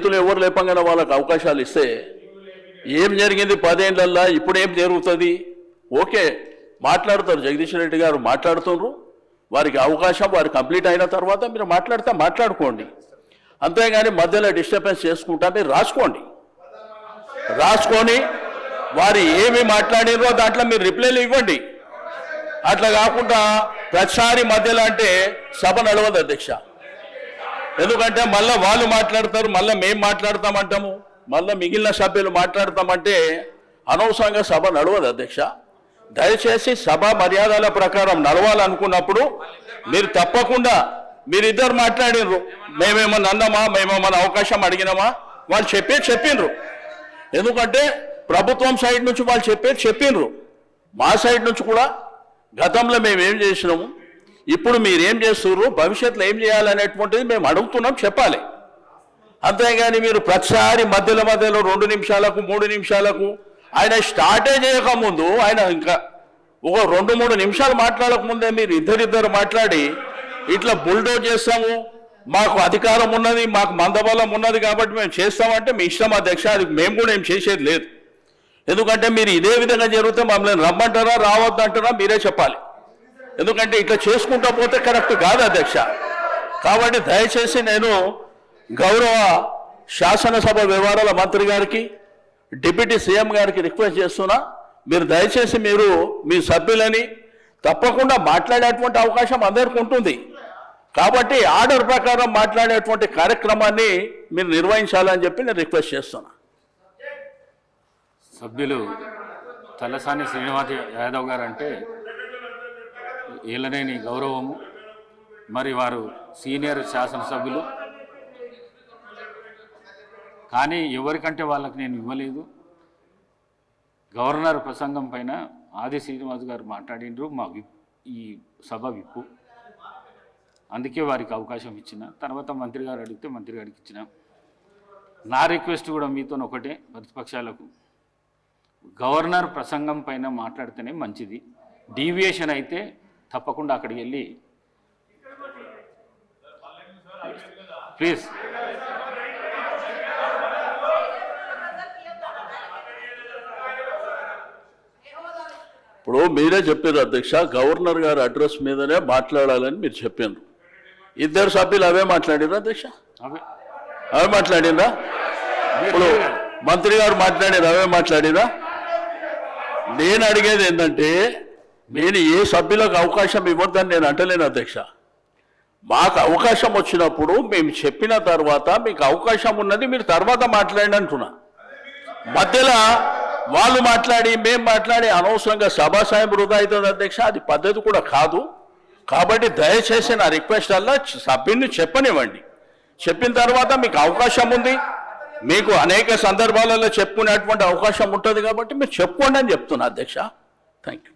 చేతులు ఎవరు లేపంగానే వాళ్ళకి అవకాశాలు ఇస్తే ఏం జరిగింది 10 ఏళ్లల్లో ఇప్పుడు ఏం జరుగుతుంది? ఓకే, మాట్లాడతారు, జగదీష్ రెడ్డి గారు మాట్లాడుతున్నారు, వారికి అవకాశం వారు కంప్లీట్ అయిన తర్వాత మీరు మాట్లాడుకోండి. అంతేగాని మధ్యలో డిస్టర్బెన్స్ చేసుకుంటా మీరు రాసుకొని వారు ఏమి మాట్లాడినో దాంట్లో మీరు రిప్లైలు ఇవ్వండి. అట్లా కాకుండా ప్రతిసారి మధ్యలో అంటే సభ నడవదు అధ్యక్ష. ఎందుకంటే మళ్ళీ వాళ్ళు మాట్లాడతారు, మళ్ళీ మేము మాట్లాడతామంటాము, మళ్ళీ మిగిలిన సభ్యులు మాట్లాడతామంటే అనవసరంగా సభ నడవదు అధ్యక్ష. దయచేసి సభ మర్యాదల ప్రకారం నడవాలనుకున్నప్పుడు మీరు తప్పకుండా మీరిద్దరు మాట్లాడినరు, మేమేమన్నా అన్నామా, మేమేమన్నా అవకాశం అడిగినామా, వాళ్ళు చెప్పిండ్రు. ఎందుకంటే ప్రభుత్వం సైడ్ నుంచి వాళ్ళు చెప్పిండ్రు, మా సైడ్ నుంచి కూడా గతంలో మేము ఏం చేసినాము, ఇప్పుడు మీరేం చేస్తున్నారు, భవిష్యత్తులో ఏం చేయాలనేటువంటిది మేము అడుగుతున్నాం, చెప్పాలి. అంతేగాని మీరు ప్రతిసారి మధ్యలో 2 నిమిషాలకు 3 నిమిషాలకు ఆయన స్టార్టే చేయకముందు ఆయన ఇంకా ఒక 2-3 నిమిషాలు మాట్లాడకముందే మీరు ఇద్దరు మాట్లాడి ఇట్లా బుల్డోజ్ చేస్తాము, మాకు అధికారం ఉన్నది, మాకు మందబలం ఉన్నది కాబట్టి మేము చేస్తామంటే మీ ఇష్టం అధ్యక్ష. అది మేము కూడా ఏం చేసేది లేదు. ఎందుకంటే మీరు ఇదే విధంగా జరిగితే మమ్మల్ని రమ్మంటారా రావద్దంటారా మీరే చెప్పాలి. ఎందుకంటే ఇట్లా చేసుకుంటా పోతే కరెక్ట్ కాదు అధ్యక్ష. కాబట్టి దయచేసి నేను గౌరవ శాసనసభ వ్యవహారాల మంత్రి గారికి, డిప్యూటీ సీఎం గారికి రిక్వెస్ట్ చేస్తున్నా, మీరు దయచేసి మీరు మీ సభ్యులని తప్పకుండా మాట్లాడేటువంటి అవకాశం అందరికీ ఉంటుంది. కాబట్టి ఆర్డర్ ప్రకారం మాట్లాడేటువంటి కార్యక్రమాన్ని మీరు నిర్వహించాలని చెప్పి నేను రిక్వెస్ట్ చేస్తున్నా. సభ్యులు తలసాని శ్రీనివాస్ యాదవ్ గారు అంటే ఏలనేని గౌరవము, మరి వారు సీనియర్ శాసనసభ్యులు, కానీ ఎవరికంటే వాళ్ళకి నేను ఇవ్వలేదు. గవర్నర్ ప్రసంగం పైన ఆది శ్రీనివాస్ గారు మాట్లాడినరు, మా ఈ సభ విప్పు, అందుకే వారికి అవకాశం ఇచ్చిన. తర్వాత మంత్రి గారు అడిగితే మంత్రి గారికి ఇచ్చిన. నా రిక్వెస్ట్ కూడా మీతో ఒకటే, ప్రతిపక్షాలకు గవర్నర్ ప్రసంగం పైన మాట్లాడితేనే మంచిది. డీవియేషన్ అయితే తప్పకుండా అక్కడికి వెళ్ళి ప్లీజ్. ఇప్పుడు మీరే చెప్పారు అధ్యక్ష, గవర్నర్ గారి అడ్రస్ మీదనే మాట్లాడాలని మీరు చెప్పారు. ఇద్దరు సభ్యులు అవే మాట్లాడిరా అధ్యక్ష? అవే మాట్లాడిరా? ఇప్పుడు మంత్రి గారు మాట్లాడారు, అవే మాట్లాడిరా? నేను అడిగేది ఏంటంటే, నేను ఏ సభ్యులకు అవకాశం ఇవ్వద్దని నేను అంటలేను అధ్యక్ష. మాకు అవకాశం వచ్చినప్పుడు మేము చెప్పిన తర్వాత మీకు అవకాశం ఉన్నది, మీరు తర్వాత మాట్లాడండి అంటున్నా. మధ్యలో వాళ్ళు మాట్లాడి మేము మాట్లాడి అనవసరంగా సభాసాయం వృధా అవుతుంది అధ్యక్ష. అది పద్ధతి కూడా కాదు. కాబట్టి దయచేసి నా రిక్వెస్ట్ అలా సభ్యుని చెప్పనివ్వండి. చెప్పిన తర్వాత మీకు అవకాశం ఉంది, మీకు అనేక సందర్భాలలో చెప్పుకునేటువంటి అవకాశం ఉంటుంది కాబట్టి మీరు చెప్పుకోండి అని చెప్తున్నా అధ్యక్ష. Thank you.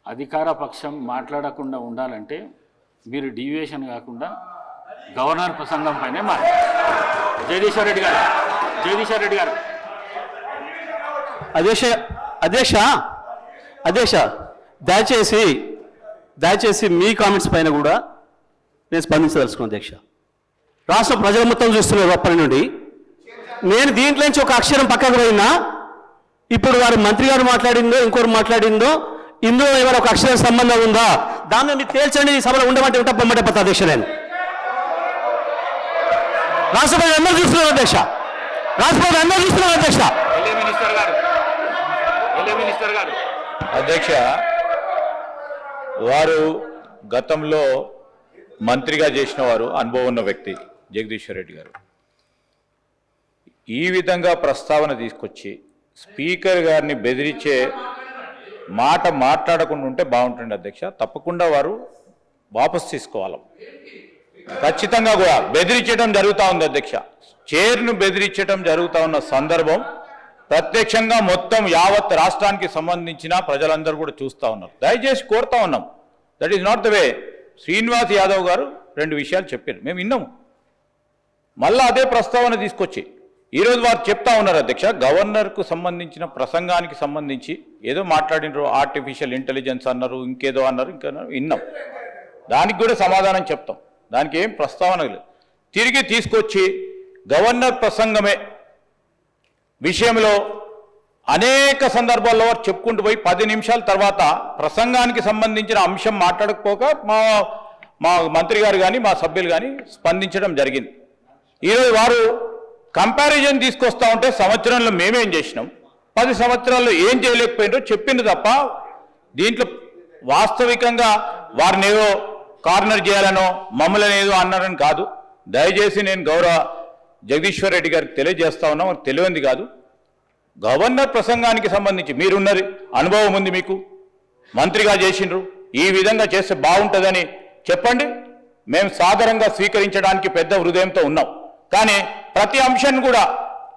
అధికార పక్షం మాట్లాడకుండా ఉండాలంటే మీరు డీవియేషన్ కాకుండా గవర్నర్ ప్రసంగం పైనే మాట్లాడారు. జగదీశ్వర్ రెడ్డి గారు అధ్యక్ష దయచేసి మీ కామెంట్స్ పైన కూడా నేను స్పందించదలుచుకున్నాను అధ్యక్ష. రాష్ట్ర ప్రజలు మొత్తం చూస్తున్నారు అప్పటి నుండి. నేను దీంట్లో నుంచి ఒక అక్షరం పక్కకు పోయినా, ఇప్పుడు వారు మంత్రి గారు మాట్లాడిందో ఇంకోరు మాట్లాడిందో ఇందులో ఏమైనా ఒక అక్షరం సంబంధం ఉందా దాన్ని మీరు తేల్చండి. ఈ సభలో ఉండమంటే ఉంటా పొమ్మటే పోతా అధ్యక్ష. నేను రాష్ట్ర ప్రజలు అందరూ చూస్తున్నారు అధ్యక్ష. అధ్యక్ష, వారు గతంలో మంత్రిగా చేసిన వారు, అనుభవం ఉన్న వ్యక్తి జగదీశ్వర్ రెడ్డి గారు. ఈ విధంగా ప్రస్తావన తీసుకొచ్చి స్పీకర్ గారిని బెదిరించే మాట మాట్లాడకుండా ఉంటే బాగుంటుంది అధ్యక్ష. తప్పకుండా వారు వాపసు తీసుకోవాలి. ఖచ్చితంగా కూడా బెదిరించడం జరుగుతూ ఉంది అధ్యక్ష. చైర్ను బెదిరించడం జరుగుతూ ఉన్న సందర్భం ప్రత్యక్షంగా మొత్తం యావత్ రాష్ట్రానికి సంబంధించిన ప్రజలందరూ కూడా చూస్తూ ఉన్నారు. దయచేసి కోరుతా ఉన్నాం, that is not the way. Srinivas Yadav గారు 2 విషయాలు చెప్పారు, మేము విన్నాము. మళ్ళీ అదే ప్రస్తావన తీసుకొచ్చి ఈరోజు వారు చెప్తా ఉన్నారు అధ్యక్ష, గవర్నర్కు సంబంధించిన ప్రసంగానికి సంబంధించి ఏదో మాట్లాడినారు, ఆర్టిఫిషియల్ ఇంటెలిజెన్స్ అన్నారు, ఇంకేదో అన్నారు, ఇంకా విన్నాం. దానికి కూడా సమాధానం చెప్తాం, దానికి ఏం ప్రస్తావన లేదు. తిరిగి తీసుకొచ్చి గవర్నర్ ప్రసంగమే విషయంలో అనేక సందర్భాల్లో వారు చెప్పుకుంటూ పోయి 10 నిమిషాల తర్వాత ప్రసంగానికి సంబంధించిన అంశం మాట్లాడకపోక మా మంత్రి గారు కానీ మా సభ్యులు కానీ స్పందించడం జరిగింది. ఈరోజు వారు కంపారిజన్ తీసుకొస్తా ఉంటే సంవత్సరంలో మేమేం చేసినాం, 10 సంవత్సరాల్లో ఏం చేయలేకపోయినారో చెప్పింది తప్ప దీంట్లో వాస్తవికంగా వారిని ఏదో కార్నర్ చేయాలనో మమ్మల్ని ఏదో అన్నారని కాదు. దయచేసి నేను గౌరవ జగదీశ్వర్ రెడ్డి గారికి తెలియజేస్తా ఉన్నా, వారికి తెలియంది కాదు. గవర్నర్ ప్రసంగానికి సంబంధించి మీరున్నది అనుభవం ఉంది, మీకు మంత్రిగా చేసిండ్రు, ఈ విధంగా చేస్తే బాగుంటుందని చెప్పండి. మేము సాదరంగా స్వీకరించడానికి పెద్ద హృదయంతో ఉన్నాం. కానీ ప్రతి అంశాన్ని కూడా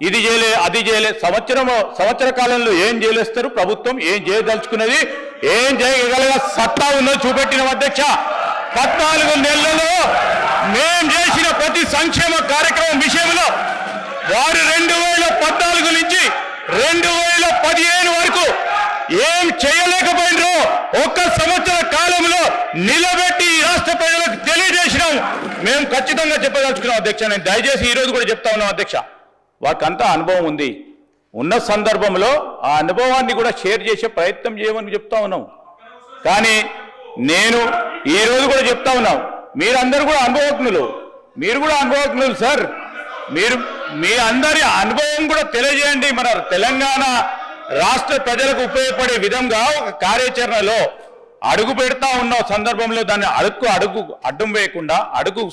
ఇది చేయలే అది చేయలే, సంవత్సర కాలంలో ఏం చేయలేస్తారు, ప్రభుత్వం ఏం చేయదలుచుకున్నది, ఏం చేయగలగ సత్తా ఉన్నది చూపెట్టిన అధ్యక్ష. 14 నెలలలో మేం చేసిన ప్రతి సంక్షేమ కార్యక్రమం విషయంలో వారు 2014 నుంచి 2015 వరకు ఏం చేయలేకపోయినరో 1 సంవత్సర కాలంలో నిలబెట్టి రాష్ట్ర ప్రజలకు తెలియజేసినాం. మేము ఖచ్చితంగా చెప్పదలుచుకున్నాం అధ్యక్ష. నేను దయచేసి ఈరోజు కూడా చెప్తా ఉన్నాం అధ్యక్ష, వారికంతా అనుభవం ఉంది. ఉన్న సందర్భంలో ఆ అనుభవాన్ని కూడా షేర్ చేసే ప్రయత్నం చేయమని చెప్తా ఉన్నాం. కానీ నేను ఈరోజు కూడా చెప్తా ఉన్నాం, మీరందరూ కూడా అనుభవజ్ఞులు, మీరు కూడా అనుభవజ్ఞులు సార్. మీరు మీ అందరి అనుభవం కూడా తెలియజేయండి. మన తెలంగాణ రాష్ట్ర ప్రజలకు ఉపయోగపడే విధంగా ఒక కార్యాచరణలో అడుగు పెడతా ఉన్న సందర్భంలో దాన్ని అడుగు అడ్డం వేయకుండా అడుగు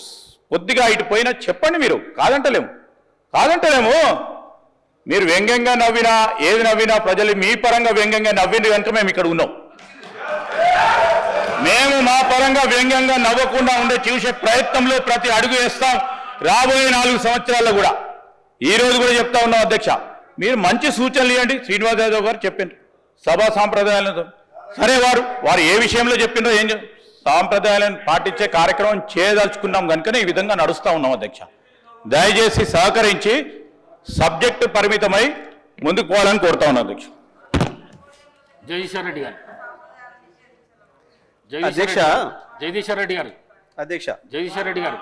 కొద్దిగా ఇటు పోయినా చెప్పండి. మీరు కాదంటలేము. మీరు వ్యంగ్యంగా నవ్వినా ఏది నవ్వినా ప్రజలు మీ పరంగా వ్యంగ్యంగా నవ్వింది కనుక మేము ఇక్కడ ఉన్నాం. మేము మా పరంగా వ్యంగ్యంగా నవ్వకుండా ఉండే చూసే ప్రయత్నంలో ప్రతి అడుగు వేస్తాం. రాబోయే 4 సంవత్సరాల్లో కూడా ఈ రోజు కూడా చెప్తా ఉన్నాం అధ్యక్ష, మీరు మంచి సూచనలు ఇవ్వండి. శ్రీనివాస్ యాదవ్ గారు చెప్పిండ్రు సభా సాంప్రదాయాలతో, సరే వారు ఏ విషయంలో చెప్పిండ్రో ఏం సాంప్రదాయాలను పాటించే కార్యక్రమం చేయదలుచుకున్నాం కనుకనే ఈ విధంగా నడుస్తూ ఉన్నాం అధ్యక్ష. దయచేసి సహకరించి సబ్జెక్టు పరిమితమై ముందుకు పోవాలని కోరుతా ఉన్నాం అధ్యక్ష. జగదీశ్వర్ రెడ్డి గారు అధ్యక్ష. జగదీశ్వర్ రెడ్డి గారు అధ్యక్ష. జగదీశ్వర్ రెడ్డి గారు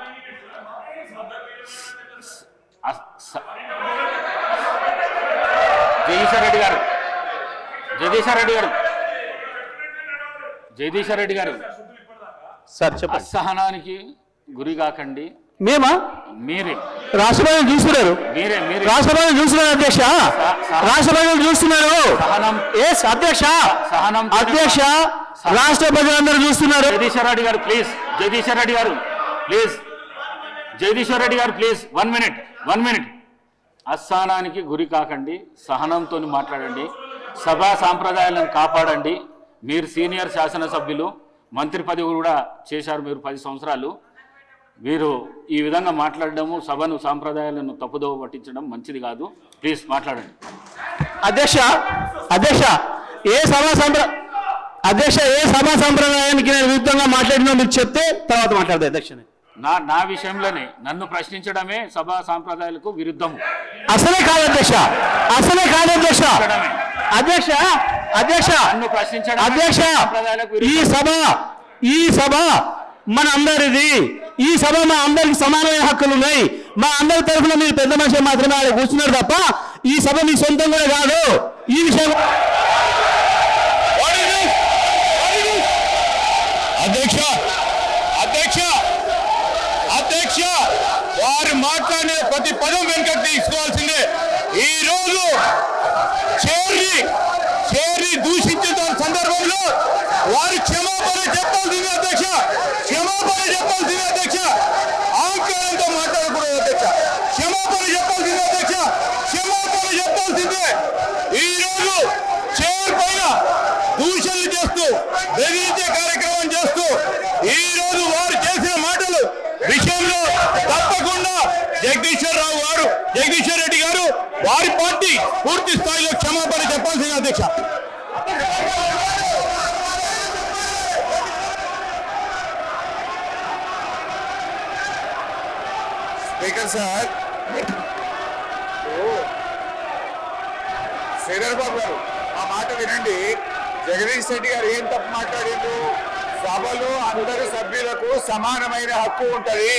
జగదీశ్వర్ రెడ్డి గారు జగదీశ్వర్ రెడ్డి గారు సార్ చెప్పండి. అసహనానికి గురి కాకండి. మీరే రాష్ట్రపతిని చూస్తున్నారు, రాష్ట్రపతిని చూస్తున్నారు అధ్యక్ష, రాష్ట్రపతిని చూస్తున్నారు. అధ్యక్ష అధ్యక్ష రాష్ట్ర ప్రజలందరూ చూస్తున్నారు. జగదీశ్వర్ రెడ్డి గారు ప్లీజ్, జగదీశ్వర్ రెడ్డి గారు ప్లీజ్, జగదీశ్వర్ రెడ్డి గారు ప్లీజ్ 1 మినిట్. అసహనానికి గురి కాకండి, సహనంతో మాట్లాడండి, సభా సాంప్రదాయాలను కాపాడండి. మీరు సీనియర్ శాసనసభ్యులు, మంత్రి పదవి కూడా చేశారు మీరు 10 సంవత్సరాలు. మీరు ఈ విధంగా మాట్లాడడము, సభను సాంప్రదాయాలను తప్పుదోవ పట్టించడం మంచిది కాదు. ప్లీజ్ మాట్లాడండి. అధ్యక్ష ఏ సభా సంప్రదాయానికి నేను విరుద్ధంగా మాట్లాడినా మీరు చెప్తే తర్వాత మాట్లాడదు అధ్యక్ష. నా విషయంలోనే నన్ను ప్రశ్నించడమే సభా సాంప్రదాయాలకు విరుద్ధము. అసలే కాదు అధ్యక్ష. నన్ను ప్రశ్నించడం ఈ సభ మన అందరిది. ఈ సభ మా అందరికి సమానమైన హక్కులు ఉన్నాయి. మా అందరి తరఫున మీరు పెద్ద మనిషి మాత్రమే ఆడ కూర్చున్నారు తప్ప ఈ సభ మీ సొంతం కూడా కాదు. ఈ విషయం అధ్యక్ష వారు మాట్లాడిన ప్రతి పదం వెనుకకు తీసుకోవాల్సిందే. ఈ రోజు చేరి దూషించిన సందర్భంలో వారు క్షమాపణ చెప్పాల్సిందే అధ్యక్ష. ఆంకారంతో మాట్లాడకూడదు అధ్యక్ష. క్షమాపణ చెప్పాల్సిందే. ఈ రోజు చైర్ పైన దూషణలు చేస్తూ బెదిరించే కార్యక్రమం చేస్తూ ఈ రోజు వారు చేసిన మాటలు విషయంలో తప్పకుండా జగదీశ్వర్ రెడ్డి గారు వారి పార్టీ పూర్తి స్థాయిలో క్షమాపణ చెప్పాల్సింది అధ్యక్ష. స్పీకర్ సార్, శ్రీధర్ బాబు గారు ఆ మాట వినండి. జగదీష్ రెడ్డి గారు ఏం తప్పు మాట్లాడిండు? సభలో అందరు సభ్యులకు సమానమైన హక్కు ఉంటది.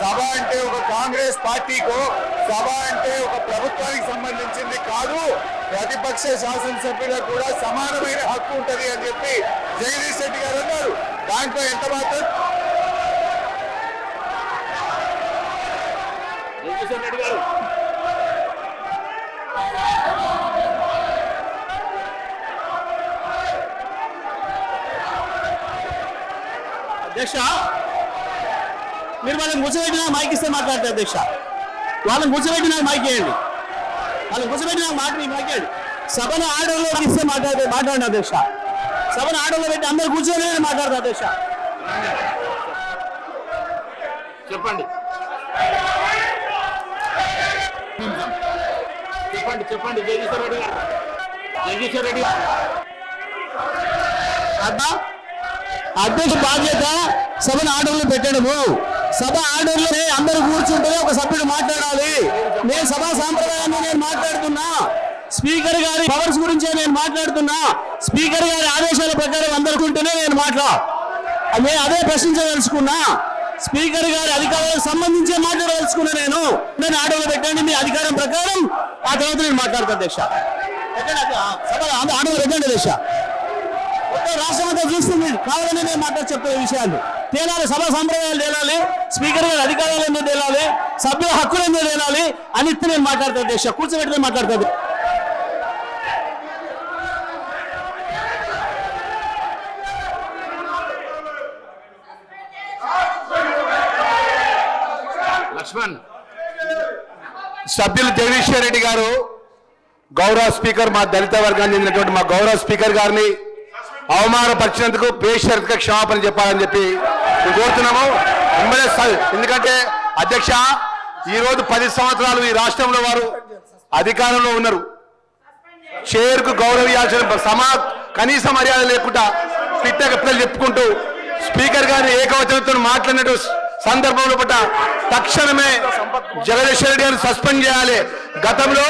సభ అంటే ఒక కాంగ్రెస్ పార్టీకో సభ అంటే ఒక ప్రభుత్వానికి సంబంధించింది కాదు, ప్రతిపక్ష శాసనసభ్యులకు కూడా సమానమైన హక్కు ఉంటది అని చెప్పి జగదీష్ రెడ్డి గారు అన్నారు. దాంట్లో ఎంత మాత్రం అధ్యక్ష, మీరు వాళ్ళని కూర్చోబెట్టిన మైక్ ఇస్తే మాట్లాడతారు అధ్యక్ష. వాళ్ళని కూర్చోబెట్టిన మైక్ వేయండి, వాళ్ళని కూర్చోబెట్టిన మైక్ వేయండి. సభను ఆర్డర్లో ఇస్తే మాట్లాడండి అధ్యక్ష. సభను ఆర్డర్లో పెట్టి అందరు కూర్చొని మాట్లాడతారు అధ్యక్ష. చెప్పండి చెప్పండి చెప్పండి జగదీశ్వర్ రెడ్డి గారు. జగదీశ్వర్ రెడ్డి గారు అధ్యక్ష బాధ్యత సభను ఆర్డర్లో పెట్టడము. సభ ఆర్డర్లోనే అందరూ కూర్చుంటే ఒక సభ్యుడు మాట్లాడాలి. నేను సభా సాంప్రదాయాన్ని నేను మాట్లాడుతున్నా, స్పీకర్ గారి పవర్స్ గురించే నేను మాట్లాడుతున్నా. స్పీకర్ గారి ఆదేశాల ప్రకారం అందరికీ ఉంటేనే నేను నేను అదే ప్రశ్నించదలుచుకున్నా. స్పీకర్ గారి అధికారాలకు సంబంధించే మాట్లాడదలుచుకున్నా. నేను ఆర్డర్లో పెట్టండి మీ అధికారం ప్రకారం, ఆ తర్వాత నేను మాట్లాడతాను అధ్యక్ష. సభ ఆర్డర్లో పెట్టండి అధ్యక్ష. మొత్తం రాష్ట్రం అంతా చూస్తుంది, కావాలని నేను చెప్పే విషయాలు తేలాలి. సభా సంప్రదాయాలు తేలాలి, స్పీకర్ గారి అధికారాలు ఎందుకు తేలాలి, సభ్యుల హక్కులు ఎందుకు తేలాలి అని నేను మాట్లాడతాను అధ్యక్ష. కూర్చోబెట్టి మాట్లాడతాను. లక్ష్మణ్ సభ్యులు జగదీశ్వర్ రెడ్డి గారు, గౌరవ స్పీకర్, మా దళిత వర్గానికి చెందినటువంటి మా గౌరవ స్పీకర్ గారిని అవమానపరిచినందుకు బేషరతుగా క్షమాపణ చెప్పాలని చెప్పి మేము కోరుతున్నాము. ఎందుకంటే అధ్యక్ష, ఈరోజు 10 సంవత్సరాలు ఈ రాష్ట్రంలో వారు అధికారంలో ఉన్నారు. చైర్కు గౌరవించాల్సిన కనీస మర్యాద లేకుండా పిట్టలు చెప్పుకుంటూ స్పీకర్ గారిని ఏకవచనంతో మాట్లాడినట్టు సందర్భంలో పట్ల తక్షణమే జగదీశ్వర్ రెడ్డి గారిని సస్పెండ్ చేయాలి. గతంలో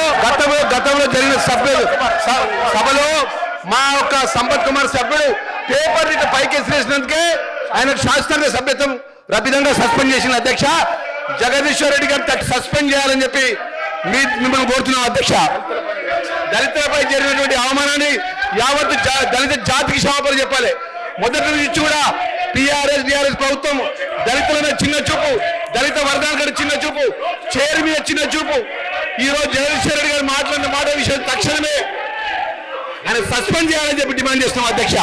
జరిగిన సభలో మా యొక్క సంపత్ కుమార్ సభ్యుడు పేపర్ ఇట్లా పైకేసినందుకే ఆయన శాస్త్రీయ సభ్యత్వం రద్దుగా సస్పెండ్ చేసిన అధ్యక్ష. జగదీశ్వర్ రెడ్డి గారిని సస్పెండ్ చేయాలని చెప్పి మిమ్మల్ని కోరుతున్నాం అధ్యక్ష. దళితులపై జరిగినటువంటి అవమానాన్ని యావత్తు దళిత జాతికి క్షమాపణ చెప్పాలి. మొదటి నుంచి కూడా టీఆర్ఎస్ ప్రభుత్వం దళితుల మీద చిన్న చూపు, దళిత వర్గాల చిన్న చూపు, చైర్ మీద చిన్న చూపు. ఈ రోజు జగదీశ్వర్ రెడ్డి గారు మాట్లాడిన మాట విషయం తక్షణమే ఆయన సస్పెండ్ చేయాలని చెప్పి డిమాండ్ చేస్తున్నాం అధ్యక్ష.